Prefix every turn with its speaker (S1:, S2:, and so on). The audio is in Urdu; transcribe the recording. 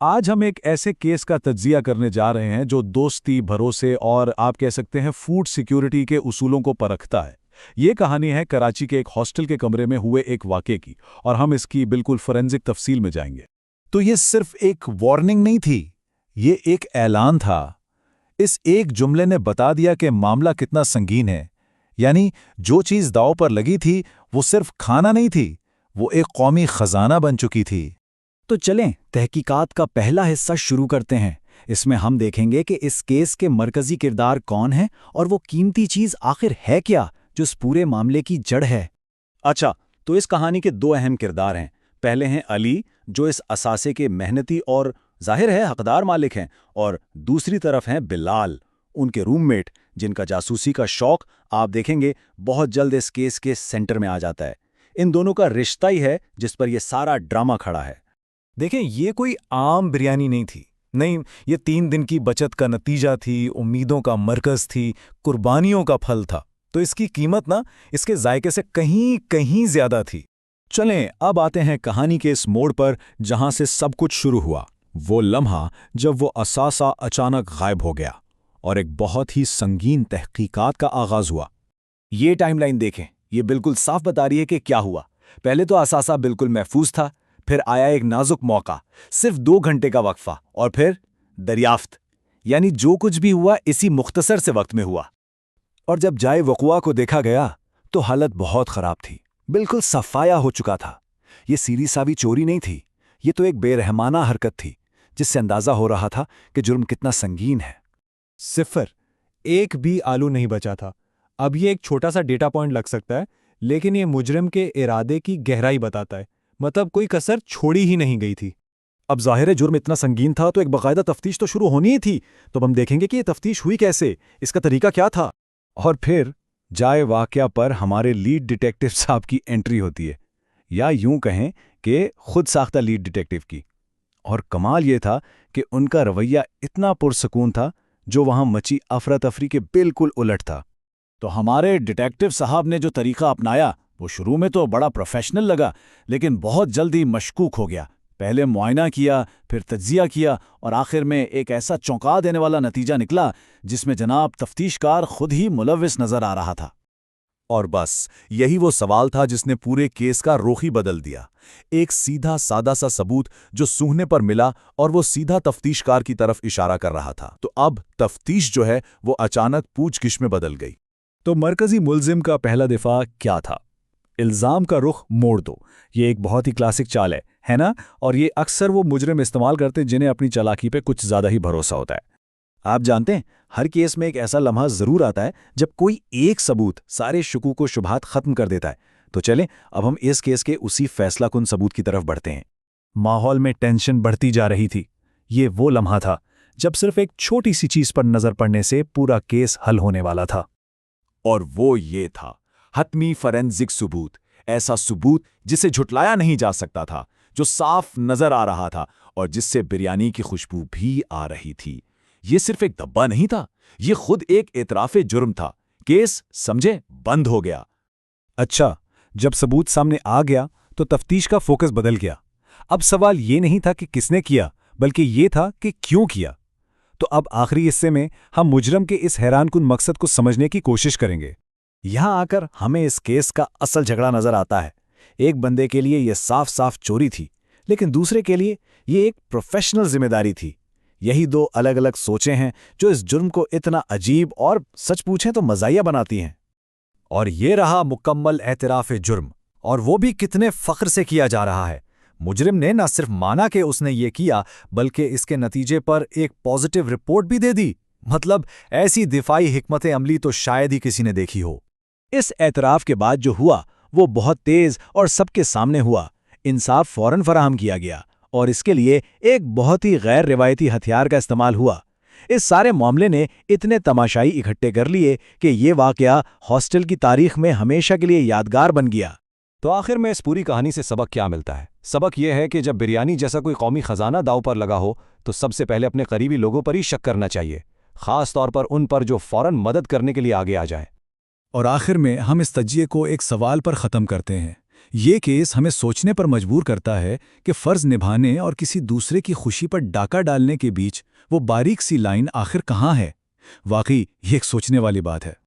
S1: آج ہم ایک ایسے کیس کا تجزیہ کرنے جا رہے ہیں جو دوستی، بھروسے اور آپ کہہ سکتے ہیں فوڈ سیکیورٹی کے اصولوں کو پرکھتا ہے۔ یہ کہانی ہے کراچی کے ایک ہاسٹل کے کمرے میں ہوئے ایک واقعے کی، اور ہم اس کی بالکل فورینزک تفصیل میں جائیں گے۔
S2: تو یہ صرف ایک وارننگ نہیں تھی، یہ ایک اعلان تھا۔ اس ایک جملے نے بتا دیا کہ معاملہ کتنا سنگین ہے۔ یعنی جو چیز داؤ پر لگی تھی وہ صرف کھانا نہیں تھی، وہ ایک قومی خزانہ بن چکی تھی۔
S3: تو چلیں تحقیقات کا پہلا حصہ شروع کرتے ہیں۔ اس میں ہم دیکھیں گے کہ اس کیس کے مرکزی کردار کون ہیں اور وہ قیمتی چیز آخر ہے کیا جو اس پورے معاملے کی جڑ ہے۔
S4: اچھا، تو اس کہانی کے دو اہم کردار ہیں۔ پہلے ہیں علی، جو اس اثاثے کے محنتی اور ظاہر ہے حقدار مالک ہیں، اور دوسری طرف ہیں بلال، ان کے روم میٹ، جن کا جاسوسی کا شوق آپ دیکھیں گے بہت جلد اس کیس کے سینٹر میں آ جاتا ہے۔ ان دونوں کا رشتہ ہی ہے جس پر یہ سارا ڈرامہ کھڑا ہے۔
S1: دیکھیں، یہ کوئی عام بریانی نہیں تھی، نہیں، یہ 3 دن کی بچت کا نتیجہ تھی، امیدوں کا مرکز تھی، قربانیوں کا پھل تھا۔ تو اس کی قیمت اس کے ذائقے سے کہیں زیادہ تھی۔
S2: چلیں اب آتے ہیں کہانی کے اس موڑ پر جہاں سے سب کچھ شروع ہوا، وہ لمحہ جب وہ اثاثہ اچانک غائب ہو گیا اور ایک بہت ہی سنگین تحقیقات کا آغاز ہوا۔
S4: یہ ٹائم لائن دیکھیں، یہ بالکل صاف بتا رہی ہے کہ کیا ہوا۔ پہلے تو اثاثہ بالکل محفوظ تھا، پھر آیا ایک نازک موقع، صرف 2 گھنٹے کا وقفہ، اور پھر دریافت۔ یعنی جو کچھ بھی ہوا اسی مختصر سے وقت میں ہوا۔
S2: اور جب جائے وقوع کو دیکھا گیا تو حالت بہت خراب تھی، بالکل صفایا ہو چکا تھا۔ یہ سیدھی ساوی چوری نہیں تھی، یہ تو ایک بے رحمانہ حرکت تھی جس سے اندازہ ہو رہا تھا کہ جرم کتنا سنگین ہے۔
S5: 0، ایک بھی آلو نہیں بچا تھا۔ اب یہ ایک چھوٹا سا ڈیٹا پوائنٹ لگ سکتا ہے، لیکن یہ مجرم کے ارادے کی گہرائی بتاتا ہے، مطلب کوئی کسر چھوڑی ہی نہیں گئی تھی۔
S2: اب ظاہر ہے جرم اتنا سنگین تھا تو ایک باقاعدہ تفتیش تو شروع ہونی ہی تھی۔ تو ہم دیکھیں گے کہ یہ تفتیش ہوئی کیسے، اس کا طریقہ کیا تھا۔ اور پھر جائے واقعہ پر ہمارے لیڈ ڈیٹیکٹیو صاحب کی انٹری ہوتی ہے، یا یوں کہیں کہ خود ساختہ لیڈ ڈیٹیکٹیو کی۔ اور کمال یہ تھا کہ ان کا رویہ اتنا پرسکون تھا جو وہاں مچی افراتفری کے بالکل الٹ تھا۔
S4: تو ہمارے ڈیٹیکٹیو صاحب نے جو طریقہ اپنایا وہ شروع میں تو بڑا پروفیشنل لگا، لیکن بہت جلدی مشکوک ہو گیا۔ پہلے معائنہ کیا، پھر تجزیہ کیا، اور آخر میں ایک ایسا چونکا دینے والا نتیجہ نکلا جس میں جناب تفتیش کار خود ہی ملوث نظر آ رہا تھا۔
S2: اور بس یہی وہ سوال تھا جس نے پورے کیس کا رخ ہی بدل دیا۔ ایک سیدھا سادہ سا ثبوت جو سونگنے پر ملا، اور وہ سیدھا تفتیش کار کی طرف اشارہ کر رہا تھا۔ تو اب تفتیش جو ہے وہ اچانک پوچھ گچھ میں بدل گئی۔
S1: تو مرکزی ملزم کا پہلا دفاع کیا تھا؟ الزام کا رخ موڑ دو۔ یہ ایک بہت ہی کلاسک چال ہے نا؟ اور یہ اکثر وہ مجرم استعمال کرتے جنہیں اپنی چالاکی پہ کچھ زیادہ ہی بھروسہ ہوتا ہے۔
S2: آپ جانتے ہیں ہر کیس میں ایک ایسا لمحہ ضرور آتا ہے جب کوئی ایک ثبوت سارے شکوک و شبہات ختم کر دیتا ہے۔ تو چلیں اب ہم اس کیس کے اسی فیصلہ کن ثبوت کی طرف بڑھتے ہیں۔
S1: ماحول میں ٹینشن بڑھتی جا رہی تھی۔ یہ وہ لمحہ تھا جب صرف ایک چھوٹی سی چیز پر نظر پڑنے سے پورا کیس حل ہونے والا تھا۔
S2: اور وہ یہ تھا حتمی فورینزک ثبوت، ایسا ثبوت جسے جھٹلایا نہیں جا سکتا تھا، جو صاف نظر آ رہا تھا اور جس سے بریانی کی خوشبو بھی آ رہی تھی۔ یہ صرف ایک دبا نہیں تھا، یہ خود ایک اعتراف جرم تھا۔ کیس سمجھے بند ہو گیا۔
S1: اچھا، جب ثبوت سامنے آ گیا تو تفتیش کا فوکس بدل گیا۔ اب سوال یہ نہیں تھا کہ کس نے کیا، بلکہ یہ تھا کہ کیوں کیا۔ تو اب آخری حصے میں ہم مجرم کے اس حیران کن مقصد کو سمجھنے کی کوشش کریں گے۔
S3: یہاں آ کر ہمیں اس کیس کا اصل جھگڑا نظر آتا ہے۔ ایک بندے کے لیے یہ صاف چوری تھی، لیکن دوسرے کے لیے یہ ایک پروفیشنل ذمہ داری تھی۔ یہی 2 الگ الگ سوچیں ہیں جو اس جرم کو اتنا عجیب اور سچ پوچھیں تو مزاحیہ بناتی ہیں۔
S1: اور یہ رہا مکمل اعتراف جرم، اور وہ بھی کتنے فخر سے کیا جا رہا ہے۔ مجرم نے نہ صرف مانا کہ اس نے یہ کیا، بلکہ اس کے نتیجے پر ایک پازیٹیو رپورٹ بھی دے دی۔ مطلب ایسی دفاعی حکمت عملی تو شاید ہی کسی نے دیکھی ہو۔
S3: اس اعتراف کے بعد جو ہوا وہ بہت تیز اور سب کے سامنے ہوا۔ انصاف فوراً فراہم کیا گیا، اور اس کے لیے ایک بہت ہی غیر روایتی ہتھیار کا استعمال ہوا۔ اس سارے معاملے نے اتنے تماشائی اکٹھے کر لیے کہ یہ واقعہ ہاسٹل کی تاریخ میں ہمیشہ کے لیے یادگار بن گیا۔
S5: تو آخر میں اس پوری کہانی سے سبق کیا ملتا ہے؟ سبق یہ ہے کہ جب بریانی جیسا کوئی قومی خزانہ داؤ پر لگا ہو تو سب سے پہلے اپنے قریبی لوگوں پر ہی شک کرنا چاہیے، خاص طور پر ان پر جو فوراً مدد کرنے کے لیے آگے آ جائیں۔
S1: اور آخر میں ہم اس تجزیے کو ایک سوال پر ختم کرتے ہیں
S2: یہ کیس ہمیں سوچنے پر مجبور کرتا ہے کہ فرض نبھانے اور کسی دوسرے کی خوشی پر ڈاکہ ڈالنے کے بیچ وہ باریک سی لائن آخر کہاں ہے؟ واقعی یہ ایک سوچنے والی بات ہے۔